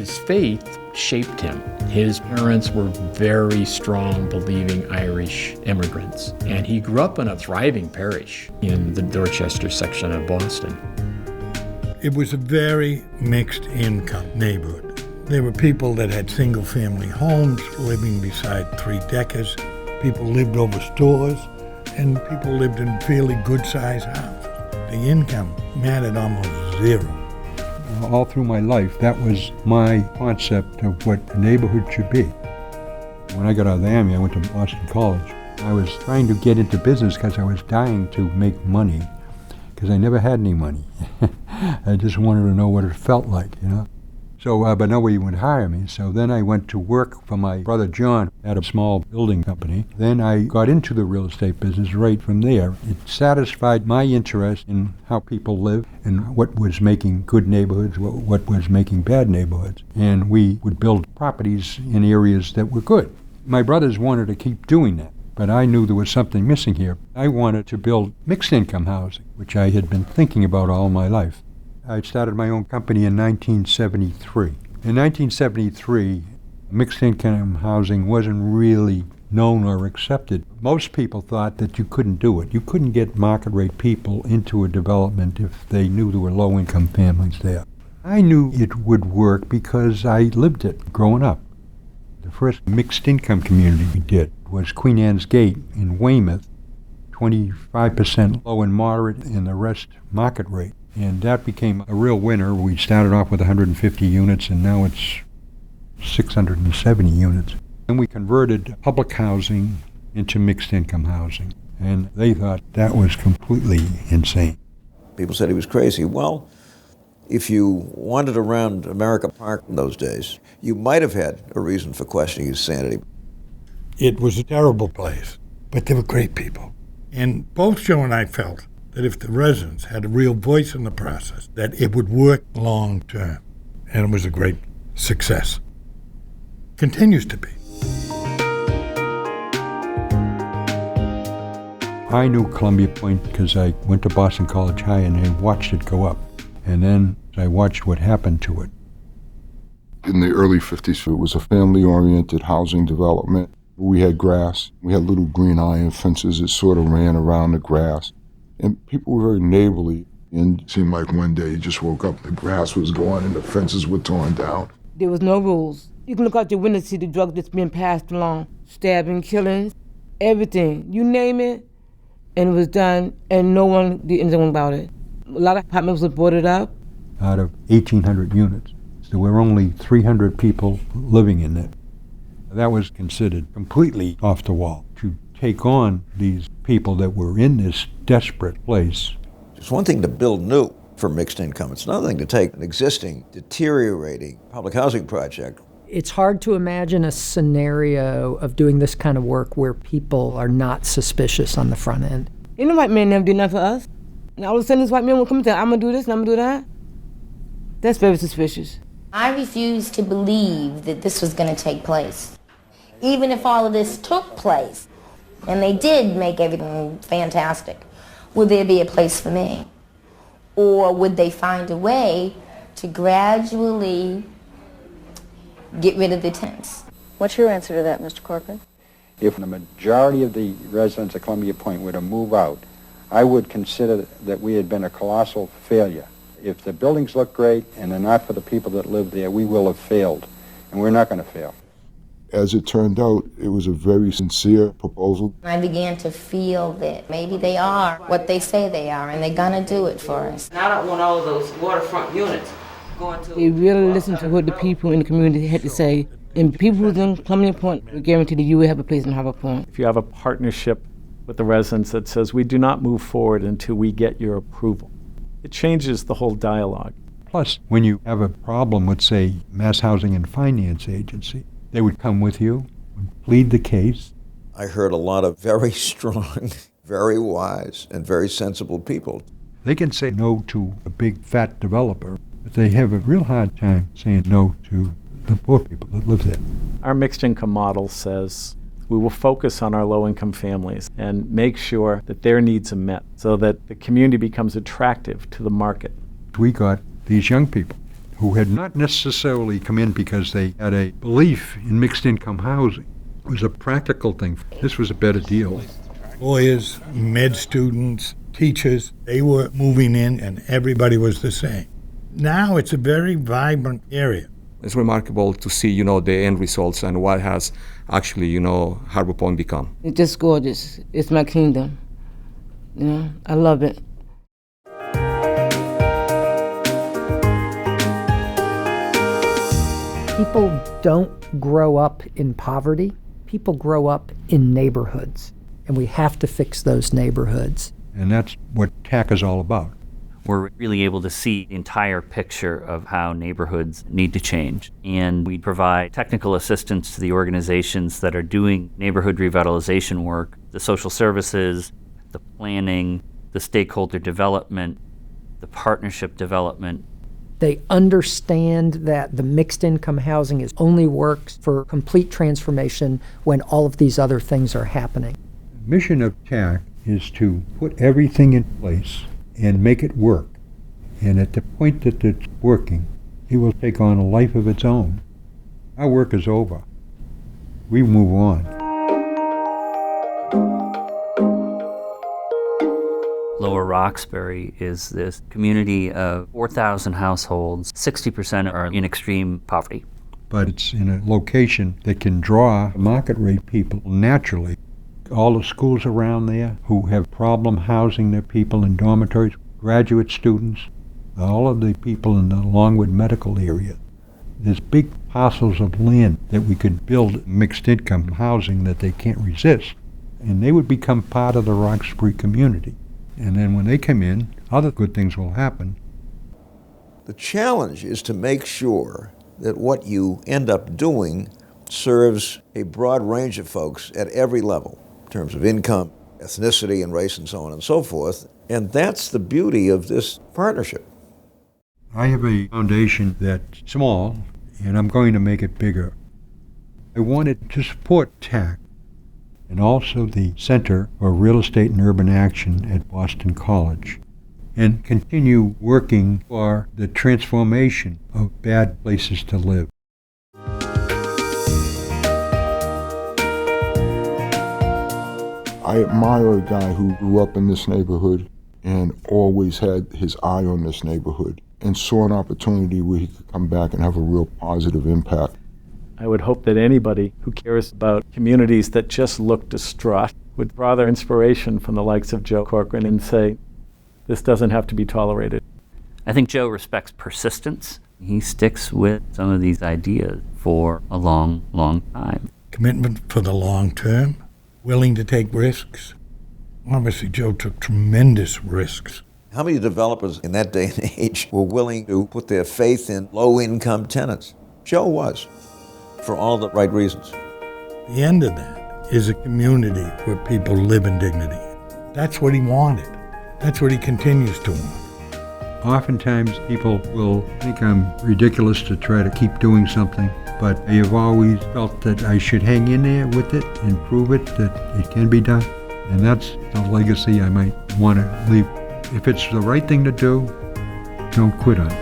His faith shaped him. His parents were very strong, believing Irish immigrants, and he grew up in a thriving parish in the Dorchester section of Boston. It was a very mixed income neighborhood. There were people that had single-family homes living beside three deckers. People lived over stores, and people lived in fairly good-sized houses. The income mattered almost zero. All through my life, that was my concept of what a neighborhood should be. When I got out of the Army, I went to Boston College. I was trying to get into business because I was dying to make money, because I never had any money. I just wanted to know what it felt like, you know. So, but nobody would hire me. So then I went to work for my brother John at a small building company. Then I got into the real estate business right from there. It satisfied my interest in how people live and what was making good neighborhoods, what was making bad neighborhoods. And we would build properties in areas that were good. My brothers wanted to keep doing that, but I knew there was something missing here. I wanted to build mixed income housing, which I had been thinking about all my life. I started my own company in 1973. In 1973, mixed income housing wasn't really known or accepted. Most people thought that you couldn't do it. You couldn't get market rate people into a development if they knew there were low income families there. I knew it would work because I lived it growing up. The first mixed income community we did was Queen Anne's Gate in Weymouth, 25% low and moderate and the rest market rate. And that became a real winner. We started off with 150 units, and now it's 670 units. And we converted public housing into mixed income housing, and they thought that was completely insane. People said he was crazy. Well, if you wandered around America Park in those days, you might have had a reason for questioning his sanity. It was a terrible place, but they were great people. And both Joe and I felt that if the residents had a real voice in the process, that it would work long term. And it was a great success. Continues to be. I knew Columbia Point because I went to Boston College High and I watched it go up. And then I watched what happened to it. In the early 50s, it was a family-oriented housing development. We had grass. We had little green iron fences that sort of ran around the grass. And people were very neighborly. And it seemed like one day you just woke up, the grass was gone and the fences were torn down. There was no rules. You can look out your window and see the drugs that's being passed along. Stabbing, killings, everything. You name it, and it was done, and no one did anything about it. A lot of apartments were boarded up. Out of 1,800 units, there were only 300 people living in it. That was considered completely off the wall. To take on these people that were in this desperate place. It's one thing to build new for mixed income. It's another thing to take an existing, deteriorating public housing project. It's hard to imagine a scenario of doing this kind of work where people are not suspicious on the front end. Ain't no white man never did nothing for us. And all of a sudden this white man will come and tell, I'm gonna do this and I'm gonna do that. That's very suspicious. I refuse to believe that this was gonna take place. Even if all of this took place, and they did make everything fantastic, would there be a place for me? Or would they find a way to gradually get rid of the tents? What's your answer to that, Mr. Corcoran? If the majority of the residents of Columbia Point were to move out, I would consider that we had been a colossal failure. If the buildings look great and they're not for the people that live there, we will have failed, and we're not going to fail. As it turned out, it was a very sincere proposal. I began to feel that maybe they are what they say they are, and they're gonna do it for us. I don't want all of those waterfront units going to... They really listened to what the people in the community had to say. And people who's in Columbia Point, we guarantee that you will have a place in Harbor Point. If you have a partnership with the residents that says, we do not move forward until we get your approval, it changes the whole dialogue. Plus, when you have a problem with, say, Mass Housing and Finance Agency, they would come with you and plead the case. I heard a lot of very strong, very wise, and very sensible people. They can say no to a big, fat developer, but they have a real hard time saying no to the poor people that live there. Our mixed income model says we will focus on our low-income families and make sure that their needs are met so that the community becomes attractive to the market. We got these young people who had not necessarily come in because they had a belief in mixed income housing. It was a practical thing. This was a better deal. Lawyers, med students, teachers, they were moving in and everybody was the same. Now it's a very vibrant area. It's remarkable to see, the end results and what has actually, Harbor Point become. It's just gorgeous. It's my kingdom. I love it. People don't grow up in poverty. People grow up in neighborhoods, and we have to fix those neighborhoods. And that's what TAC is all about. We're really able to see the entire picture of how neighborhoods need to change. And we provide technical assistance to the organizations that are doing neighborhood revitalization work, the social services, the planning, the stakeholder development, the partnership development. They understand that the mixed income housing only works for complete transformation when all of these other things are happening. The mission of TAC is to put everything in place and make it work. And at the point that it's working, it will take on a life of its own. Our work is over. We move on. Lower Roxbury is this community of 4,000 households. 60% are in extreme poverty. But it's in a location that can draw market rate people naturally. All the schools around there who have problem housing their people in dormitories, graduate students, all of the people in the Longwood medical area. There's big parcels of land that we could build mixed income housing that they can't resist. And they would become part of the Roxbury community. And then when they come in, other good things will happen. The challenge is to make sure that what you end up doing serves a broad range of folks at every level, in terms of income, ethnicity, and race, and so on and so forth. And that's the beauty of this partnership. I have a foundation that's small, and I'm going to make it bigger. I wanted to support TAC and also the Center for Real Estate and Urban Action at Boston College, and continue working for the transformation of bad places to live. I admire a guy who grew up in this neighborhood and always had his eye on this neighborhood and saw an opportunity where he could come back and have a real positive impact. I would hope that anybody who cares about communities that just look distraught would draw their inspiration from the likes of Joe Corcoran and say, this doesn't have to be tolerated. I think Joe respects persistence. He sticks with some of these ideas for a long, long time. Commitment for the long term, willing to take risks. Obviously, Joe took tremendous risks. How many developers in that day and age were willing to put their faith in low-income tenants? Joe was, for all the right reasons. The end of that is a community where people live in dignity. That's what he wanted. That's what he continues to want. Oftentimes people will think I'm ridiculous to try to keep doing something, but I have always felt that I should hang in there with it and prove it that it can be done. And that's the legacy I might want to leave. If it's the right thing to do, don't quit on it.